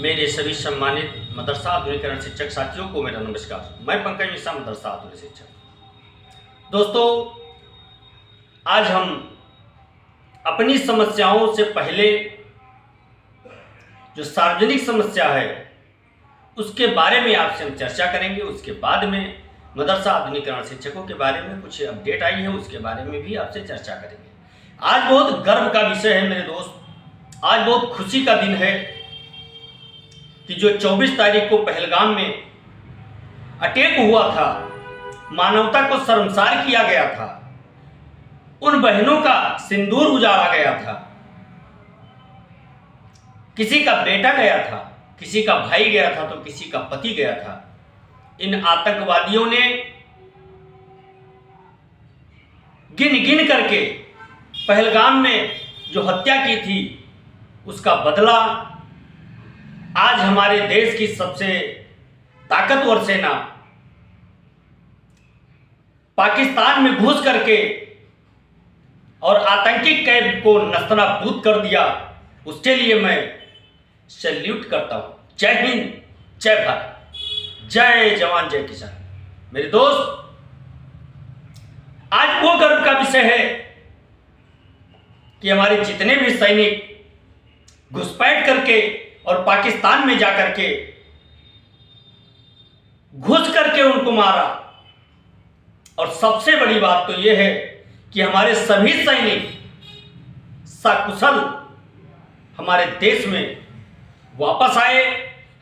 मेरे सभी सम्मानित मदरसा आधुनिकरण शिक्षक साथियों को मेरा नमस्कार। मैं पंकज मिश्रा, मदरसा आधुनिक शिक्षक। दोस्तों, आज हम अपनी समस्याओं से पहले जो सार्वजनिक समस्या है उसके बारे में आपसे हम चर्चा करेंगे। उसके बाद में मदरसा आधुनिकरण शिक्षकों के बारे में कुछ अपडेट आई है, उसके बारे में भी आपसे चर्चा करेंगे। आज बहुत गर्व का विषय है मेरे दोस्त, आज बहुत खुशी का दिन है कि जो 24 तारीख को पहलगाम में अटैक हुआ था, मानवता को शर्मसार किया गया था, उन बहनों का सिंदूर उजाड़ा गया था, किसी का बेटा गया था, किसी का भाई गया था तो किसी का पति गया था। इन आतंकवादियों ने गिन गिन करके पहलगाम में जो हत्या की थी उसका बदला आज हमारे देश की सबसे ताकतवर सेना पाकिस्तान में घुस करके और आतंकी कैद को नस्तनाबूद कर दिया। उसके लिए मैं सैल्यूट करता हूं। जय हिंद, जय भारत, जय जवान जय किसान। मेरे दोस्त, आज वो गर्व का विषय है कि हमारे जितने भी सैनिक घुसपैठ करके और पाकिस्तान में जाकर के घुस करके उनको मारा, और सबसे बड़ी बात तो यह है कि हमारे सभी सैनिक सकुशल हमारे देश में वापस आए।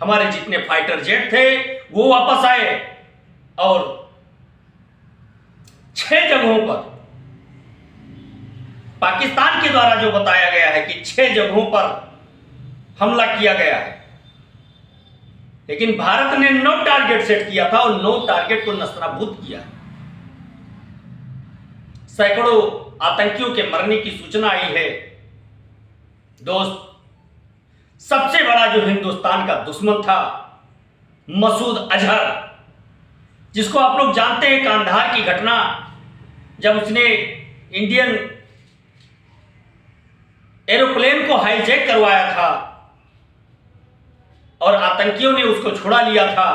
हमारे जितने फाइटर जेट थे वो वापस आए और 6 जगहों पर पाकिस्तान के द्वारा जो बताया गया है कि 6 जगहों पर हमला किया गया है, लेकिन भारत ने 9 टारगेट सेट किया था और 9 टारगेट को नस्तनाबूद किया। सैकड़ों आतंकियों के मरने की सूचना आई है। दोस्त, सबसे बड़ा जो हिंदुस्तान का दुश्मन था मसूद अजहर, जिसको आप लोग जानते हैं, कांधार की घटना जब उसने इंडियन एरोप्लेन को हाईजैक करवाया था और आतंकियों ने उसको छुड़ा लिया था।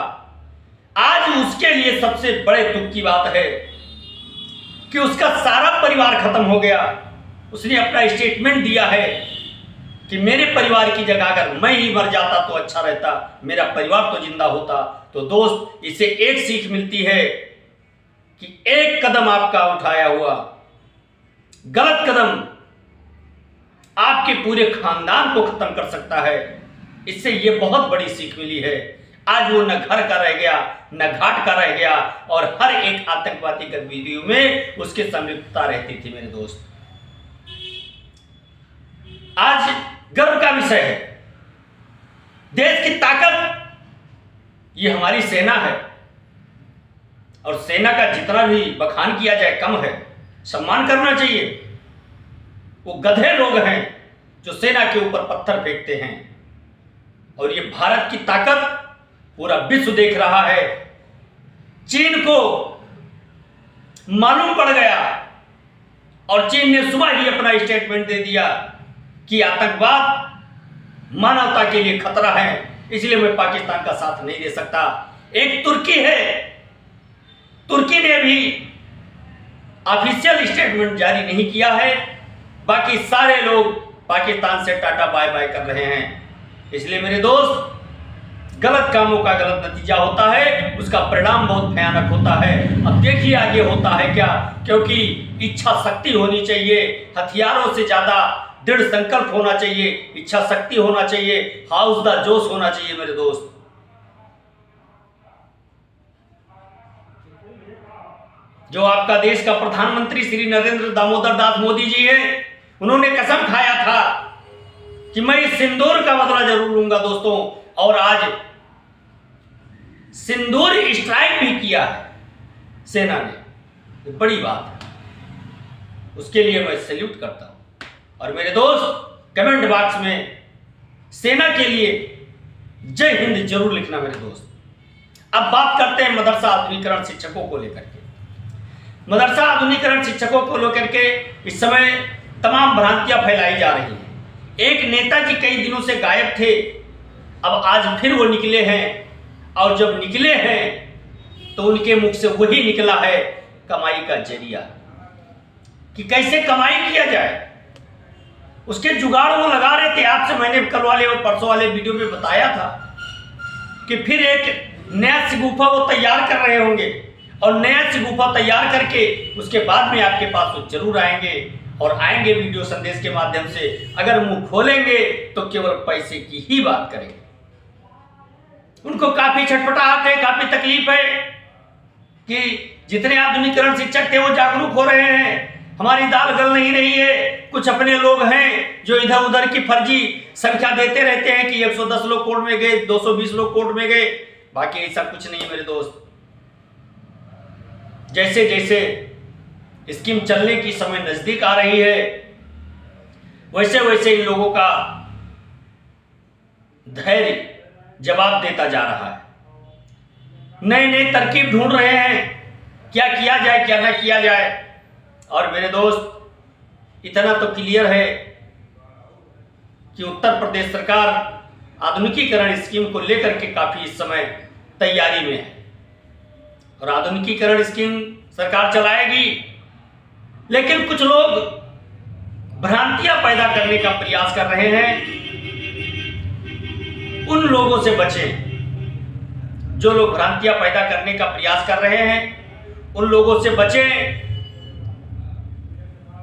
आज उसके लिए सबसे बड़े दुख की बात है कि उसका सारा परिवार खत्म हो गया। उसने अपना स्टेटमेंट दिया है कि मेरे परिवार की जगह अगर मैं ही मर जाता तो अच्छा रहता, मेरा परिवार तो जिंदा होता। तो दोस्त, इससे एक सीख मिलती है कि एक कदम आपका उठाया हुआ गलत कदम आपके पूरे खानदान को खत्म कर सकता है। इससे ये बहुत बड़ी सीख मिली है। आज वो न घर का रह गया, न घाट का रह गया, और हर एक आतंकवादी गतिविधियों में उसकी संलिप्तता रहती थी। मेरे दोस्त, आज गर्व का विषय है। देश की ताकत ये हमारी सेना है, और सेना का जितना भी बखान किया जाए कम है। सम्मान करना चाहिए। वो गधे लोग हैं जो सेना के ऊपर पत्थर फेंकते हैं, और ये भारत की ताकत पूरा विश्व देख रहा है। चीन को मालूम पड़ गया और चीन ने सुबह ही अपना स्टेटमेंट दे दिया कि आतंकवाद मानवता के लिए खतरा है, इसलिए मैं पाकिस्तान का साथ नहीं दे सकता। एक तुर्की है, तुर्की ने भी ऑफिशियल स्टेटमेंट जारी नहीं किया है। बाकी सारे लोग पाकिस्तान से टाटा बाय बाय कर रहे हैं। इसलिए मेरे दोस्त, गलत कामों का गलत नतीजा होता है, उसका परिणाम बहुत भयानक होता है। अब देखिए आगे होता है क्या, क्योंकि इच्छा शक्ति होनी चाहिए। हथियारों से ज्यादा दृढ़ संकल्प होना चाहिए, इच्छा शक्ति होना चाहिए, हौसला जोश होना चाहिए। मेरे दोस्त, जो आपका देश का प्रधानमंत्री श्री नरेंद्र दामोदर दास मोदी जी है, उन्होंने कसम खाया था कि मैं इस सिंदूर का बदला जरूर लूंगा। दोस्तों, और आज सिंदूर स्ट्राइक भी किया है सेना ने, बड़ी बात है। उसके लिए मैं सैल्यूट करता हूं। और मेरे दोस्त, कमेंट बॉक्स में सेना के लिए जय हिंद जरूर लिखना। मेरे दोस्त, अब बात करते हैं मदरसा आधुनिकरण शिक्षकों को लेकर के। मदरसा आधुनिकरण शिक्षकों को लेकर के इस समय तमाम भ्रांतियां फैलाई जा रही हैं। एक नेता जी कई दिनों से गायब थे, अब आज फिर वो निकले हैं, और जब निकले हैं तो उनके मुख से वही निकला है कमाई का जरिया, कि कैसे कमाई किया जाए। उसके जुगाड़ वो लगा रहे थे। आपसे मैंने कल वाले और परसों वाले वीडियो में बताया था कि फिर एक नया शगुफा वो तैयार कर रहे होंगे, और नया शगुफा तैयार करके उसके बाद में आपके पास वो जरूर आएंगे, और आएंगे वीडियो संदेश के माध्यम से। अगर मुंह खोलेंगे तो केवल पैसे की ही बात करेंगे। उनको काफी छटपटाहट है, काफी तकलीफ है कि जितने आधुनिकीकरण शिक्षक थे वो जागरूक हो रहे हैं, हमारी दाल गल नहीं रही है। कुछ अपने लोग हैं जो इधर उधर की फर्जी संख्या देते रहते हैं कि 110 लोग कोर्ट में गए, 220 लोग कोर्ट में गए। बाकी ऐसा कुछ नहीं है मेरे दोस्त। जैसे जैसे स्कीम चलने की समय नजदीक आ रही है, वैसे वैसे इन लोगों का धैर्य जवाब देता जा रहा है। नए नए तरकीब ढूंढ रहे हैं, क्या किया जाए क्या ना किया जाए। और मेरे दोस्त, इतना तो क्लियर है कि उत्तर प्रदेश सरकार आधुनिकीकरण स्कीम को लेकर के काफी इस समय तैयारी में है, और आधुनिकीकरण स्कीम सरकार चलाएगी। लेकिन कुछ लोग भ्रांतियां पैदा करने का प्रयास कर रहे हैं। उन लोगों से बचें जो लोग भ्रांतियां पैदा करने का प्रयास कर रहे हैं, उन लोगों से बचें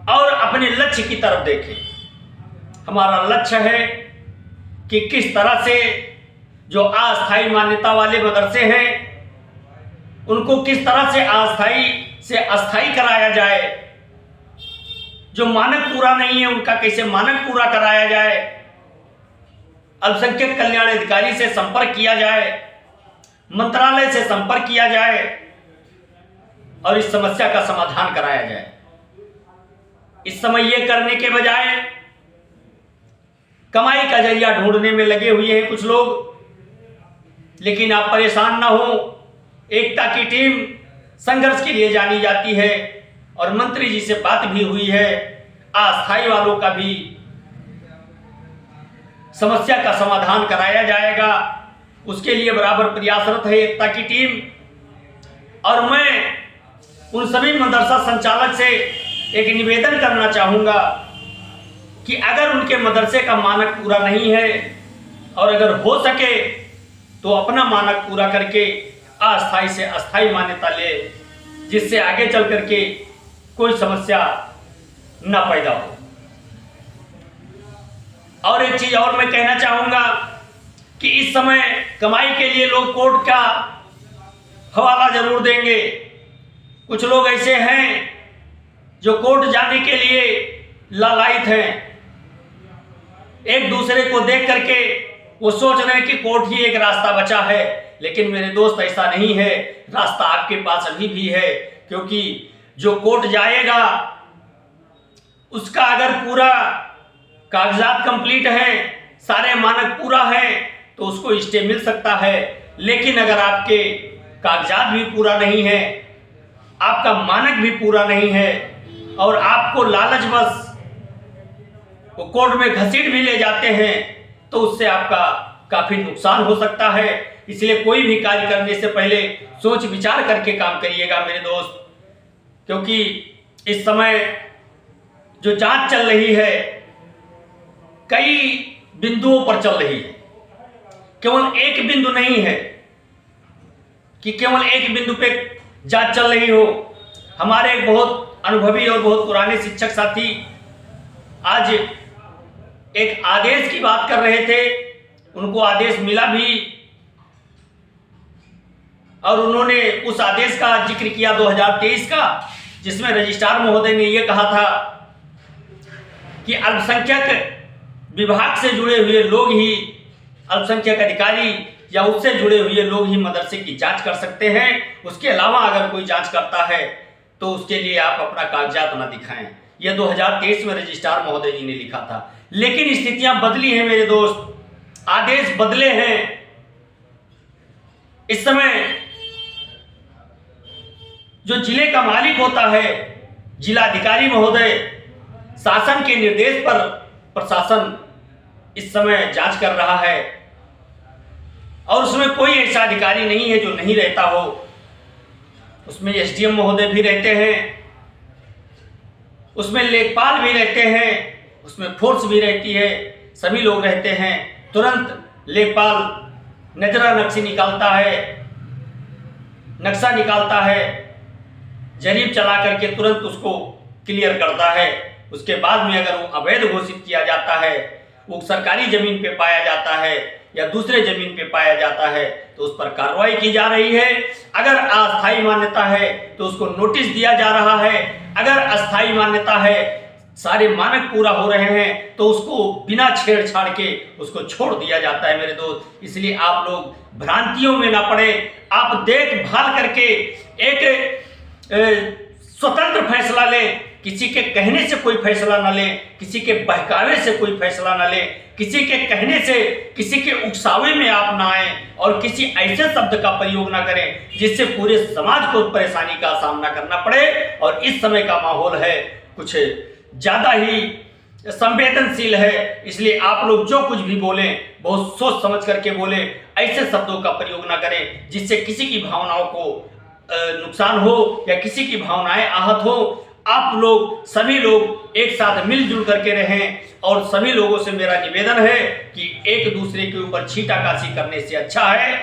और अपने लक्ष्य की तरफ देखें। हमारा लक्ष्य है कि किस तरह से जो अस्थायी मान्यता वाले मदरसे हैं उनको किस तरह से अस्थायी से अस्थायी कराया जाए, जो मानक पूरा नहीं है उनका कैसे मानक पूरा कराया जाए, अल्पसंख्यक कल्याण अधिकारी से संपर्क किया जाए, मंत्रालय से संपर्क किया जाए और इस समस्या का समाधान कराया जाए। इस समय ये करने के बजाय कमाई का जरिया ढूंढने में लगे हुए हैं कुछ लोग। लेकिन आप परेशान ना हो, एकता की टीम संघर्ष के लिए जानी जाती है, और मंत्री जी से बात भी हुई है। अस्थायी वालों का भी समस्या का समाधान कराया जाएगा, उसके लिए बराबर प्रयासरत है एकता की टीम। और मैं उन सभी मदरसा संचालक से एक निवेदन करना चाहूंगा कि अगर उनके मदरसे का मानक पूरा नहीं है, और अगर हो सके तो अपना मानक पूरा करके अस्थायी से अस्थायी मान्यता ले, जिससे आगे चल करके कोई समस्या न पैदा हो। और एक चीज और मैं कहना चाहूंगा कि इस समय कमाई के लिए लोग कोर्ट का हवाला जरूर देंगे। कुछ लोग ऐसे हैं जो कोर्ट जाने के लिए लालायित हैं, एक दूसरे को देख करके वो सोच रहे हैं कि कोर्ट ही एक रास्ता बचा है। लेकिन मेरे दोस्त, ऐसा नहीं है, रास्ता आपके पास अभी भी है। क्योंकि जो कोर्ट जाएगा उसका अगर पूरा कागजात कंप्लीट है, सारे मानक पूरा है, तो उसको स्टे मिल सकता है। लेकिन अगर आपके कागजात भी पूरा नहीं है, आपका मानक भी पूरा नहीं है, और आपको लालच बस वो कोर्ट में घसीट भी ले जाते हैं, तो उससे आपका काफी नुकसान हो सकता है। इसलिए कोई भी कार्य करने से पहले सोच विचार करके काम करिएगा मेरे दोस्त। क्योंकि इस समय जो जांच चल रही है कई बिंदुओं पर चल रही है, केवल एक बिंदु नहीं है कि केवल एक बिंदु पे जांच चल रही हो। हमारे एक बहुत अनुभवी और बहुत पुराने शिक्षक साथी आज एक आदेश की बात कर रहे थे। उनको आदेश मिला भी, और उन्होंने उस आदेश का जिक्र किया 2023 का, जिसमें रजिस्ट्रार महोदय ने यह कहा था कि अल्पसंख्यक विभाग से जुड़े हुए लोग ही, अल्पसंख्यक अधिकारी या उससे जुड़े हुए लोग ही मदरसे की जांच कर सकते हैं। उसके अलावा अगर कोई जांच करता है तो उसके लिए आप अपना कागजात न दिखाएं। यह 2023 में रजिस्ट्रार महोदय जी ने लिखा था। लेकिन स्थितियां बदली हैं मेरे दोस्त, आदेश बदले हैं। इस समय जो जिले का मालिक होता है, जिलाधिकारी महोदय, शासन के निर्देश पर प्रशासन इस समय जांच कर रहा है। और उसमें कोई ऐसा अधिकारी नहीं है जो नहीं रहता हो। उसमें एसडीएम महोदय भी रहते हैं, उसमें लेखपाल भी रहते हैं, उसमें फोर्स भी रहती है, सभी लोग रहते हैं। तुरंत लेखपाल नजरा नक्शा निकालता है, जरीब चला करके तुरंत उसको क्लियर करता है। उसके बाद में अगर वो अवैध घोषित किया जाता है, वो सरकारी जमीन पे पाया जाता है या दूसरे जमीन पे पाया जाता है, तो उस पर कार्रवाई की जा रही है। अगर अस्थायी मान्यता है तो उसको नोटिस दिया जा रहा है। अगर अस्थायी मान्यता है, सारे मानक पूरा हो रहे हैं, तो उसको बिना छेड़छाड़ के उसको छोड़ दिया जाता है मेरे दोस्त। इसलिए आप लोग भ्रांतियों में ना पड़े, आप देखभाल करके एक स्वतंत्र फैसला लें। किसी के कहने से कोई फैसला न लें, किसी के बहकावे से कोई फैसला न लें, किसी के कहने से, किसी के उकसावे में आप ना आए और किसी ऐसे शब्द का प्रयोग ना करें जिससे पूरे समाज को परेशानी का सामना करना पड़े। और इस समय का माहौल है कुछ ज्यादा ही संवेदनशील है, इसलिए आप लोग जो कुछ भी बोलें बहुत सोच समझ करके बोलें। ऐसे शब्दों का प्रयोग ना करें जिससे किसी की भावनाओं को नुकसान हो या किसी की भावनाएं आहत हो। आप लोग सभी लोग एक साथ मिलजुल करके रहें और सभी लोगों से मेरा निवेदन है कि एक दूसरे के ऊपर छींटाकाशी करने से अच्छा है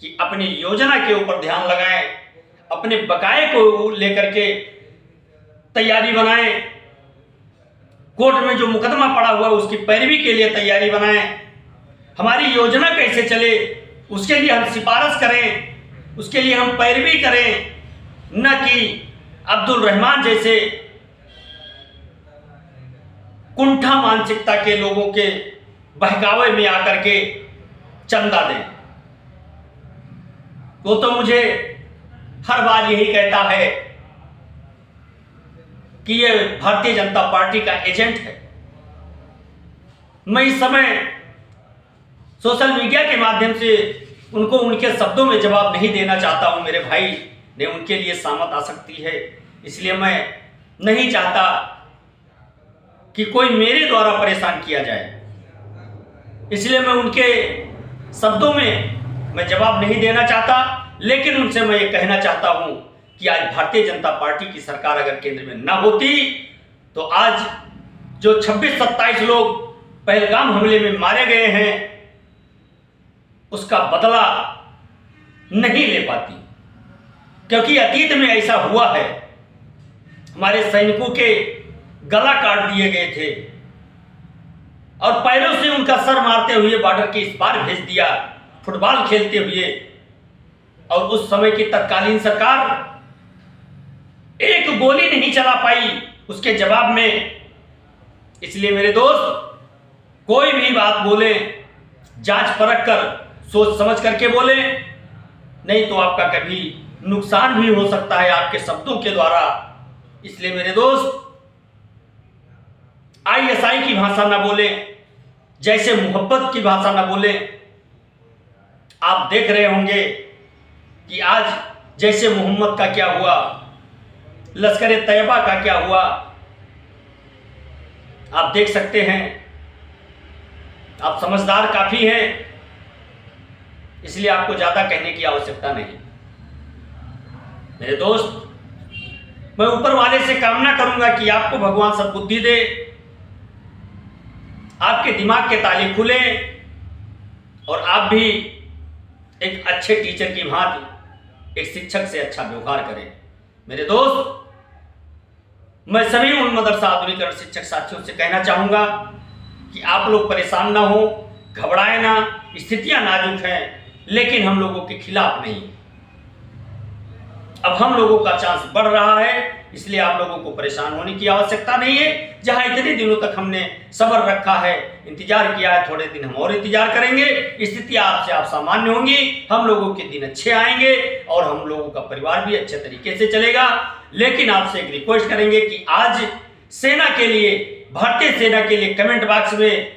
कि अपनी योजना के ऊपर ध्यान लगाएं, अपने बकाये को लेकर के तैयारी बनाएं, कोर्ट में जो मुकदमा पड़ा हुआ है उसकी पैरवी के लिए तैयारी बनाएं, हमारी योजना कैसे चले उसके लिए हम सिफारिश करें, उसके लिए हम पैरवी करें, न कि अब्दुल रहमान जैसे कुंठा मानसिकता के लोगों के बहकावे में आकर के चंदा दें। वो तो मुझे हर बार यही कहता है कि ये भारतीय जनता पार्टी का एजेंट है। मैं इस समय सोशल मीडिया के माध्यम से उनको उनके शब्दों में जवाब नहीं देना चाहता हूं। मेरे भाई ने उनके लिए सामत आ सकती है, इसलिए मैं नहीं चाहता कि कोई मेरे द्वारा परेशान किया जाए, इसलिए मैं उनके शब्दों में मैं जवाब नहीं देना चाहता। लेकिन उनसे मैं ये कहना चाहता हूं कि आज भारतीय जनता पार्टी की सरकार अगर केंद्र में ना होती तो आज जो 26-27 लोग पहलगाम हमले में मारे गए हैं उसका बदला नहीं ले पाती, क्योंकि अतीत में ऐसा हुआ है। हमारे सैनिकों के गला काट दिए गए थे और पैरों से उनका सर मारते हुए बॉर्डर के इस पार भेज दिया फुटबॉल खेलते हुए, और उस समय की तत्कालीन सरकार एक गोली नहीं चला पाई उसके जवाब में। इसलिए मेरे दोस्त, कोई भी बात बोले जांच परख कर सोच समझ करके बोले, नहीं तो आपका कभी नुकसान भी हो सकता है आपके शब्दों के द्वारा। इसलिए मेरे दोस्त, आईएसआई की भाषा ना बोले, जैसे मोहब्बत की भाषा ना बोले। आप देख रहे होंगे कि आज जैसे मोहम्मद का क्या हुआ, लश्कर तैयबा का क्या हुआ, आप देख सकते हैं। आप समझदार काफी हैं, इसलिए आपको ज्यादा कहने की आवश्यकता नहीं। मेरे दोस्त, मैं ऊपर वाले से कामना करूंगा कि आपको भगवान सद्बुद्धि दे, आपके दिमाग के ताले खुले और आप भी एक अच्छे टीचर की भांति एक शिक्षक से अच्छा व्यवहार करें। मेरे दोस्त, मैं सभी उन मदरसा आधुनिकरण शिक्षक साथियों से कहना चाहूंगा कि आप लोग परेशान ना हो, घबराए ना। स्थितियां नाजुक हैं, लेकिन हम लोगों के खिलाफ नहीं। अब हम लोगों का चांस बढ़ रहा है, इसलिए आप लोगों को परेशान होने की आवश्यकता नहीं है। जहां इतने दिनों तक हमने सब्र रखा है, इंतजार किया है, थोड़े दिन हम और इंतजार करेंगे। स्थिति आपसे आप सामान्य होंगी, हम लोगों के दिन अच्छे आएंगे और हम लोगों का परिवार भी अच्छे तरीके से चलेगा। लेकिन आपसे एक रिक्वेस्ट करेंगे कि आज सेना के लिए, भारतीय सेना के लिए कमेंट बॉक्स में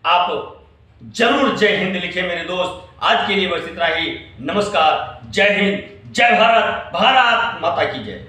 आप जरूर जय हिंद लिखें मेरे दोस्त। आज के लिए बस इतना ही। नमस्कार, जय हिंद, जय भारत, भारत माता की जय।